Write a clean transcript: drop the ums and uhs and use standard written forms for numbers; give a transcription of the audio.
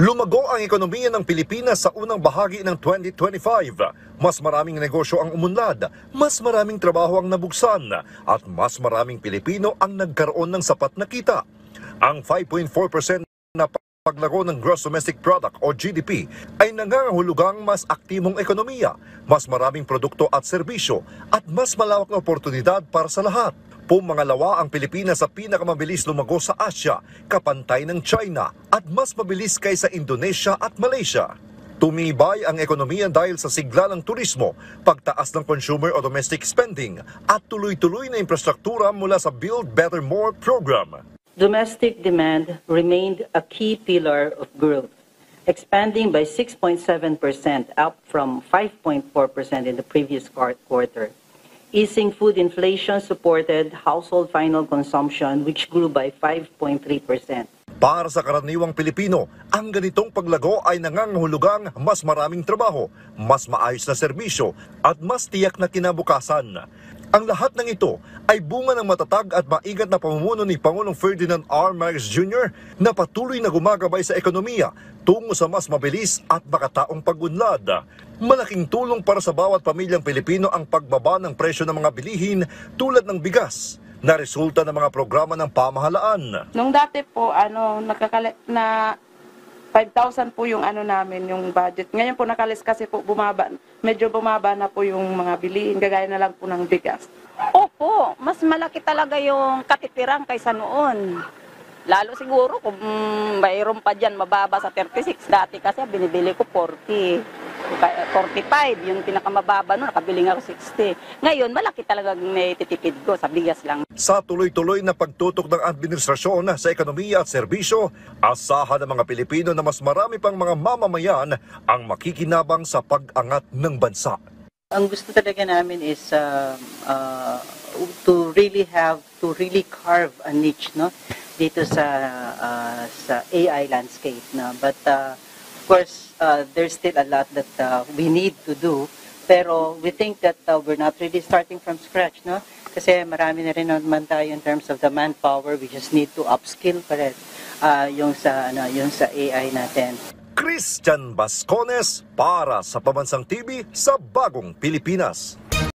Lumago ang ekonomiya ng Pilipinas sa unang bahagi ng 2025. Mas maraming negosyo ang umunlad, mas maraming trabaho ang nabuksan, at mas maraming Pilipino ang nagkaroon ng sapat na kita. Ang 5.4% na paglago ng Gross Domestic Product o GDP ay nangangahulugang mas aktibong ekonomiya, mas maraming produkto at serbisyo, at mas malawak na oportunidad para sa lahat. Pumangalawa ang Pilipinas sa pinakamabilis lumago sa Asia, kapantay ng China, at mas mabilis kaysa Indonesia at Malaysia. Tumibay ang ekonomiya dahil sa sigla ng turismo, pagtaas ng consumer o domestic spending, at tuloy-tuloy na infrastruktura mula sa Build Better More program. Domestic demand remained a key pillar of growth, expanding by 6.7%, up from 5.4% in the previous quarter. Easing food inflation supported household final consumption, which grew by 5.3%. Para sa karaniwang Pilipino, ang ganitong paglago ay nangangahulugang mas maraming trabaho, mas maayos na serbisyo, at mas tiyak na kinabukasan. Ang lahat ng ito ay bunga ng matatag at maigat na pamumuno ni Pangulong Ferdinand R. Marcos Jr. na patuloy na gumagabay sa ekonomiya tungo sa mas mabilis at makataong pag-unlad. Malaking tulong para sa bawat pamilyang Pilipino ang pagbaba ng presyo ng mga bilihin tulad ng bigas, na resulta ng mga programa ng pamahalaan. Nung dati po, na 5,000 po yung namin, yung budget. Ngayon po nakalis kasi po medyo bumaba na po yung mga bilihin, gagaya na lang po ng bigas. Opo, mas malaki talaga yung katitiran kaysa noon. Lalo siguro kung mayroon pa dyan mababa sa 36. Dati kasi binibili ko 40. 45, yung pinakamababa noon, nakabili nga ako 60. Ngayon, malaki talaga naititipid ko sa bigas lang. Sa tuloy-tuloy na pagtutok ng administrasyon sa ekonomiya at serbisyo, asahan ng mga Pilipino na mas marami pang mga mamamayan ang makikinabang sa pag-angat ng bansa. Ang gusto talaga namin is to really carve a niche, no, dito sa AI landscape, no. But of course, there's still a lot that we need to do, pero we think that we're not really starting from scratch, no? Kasi marami na rin naman tayo in terms of the manpower. We just need to upskill pa rin yung sa AI natin. Christian Bascones para sa Pambansang TV sa Bagong Pilipinas.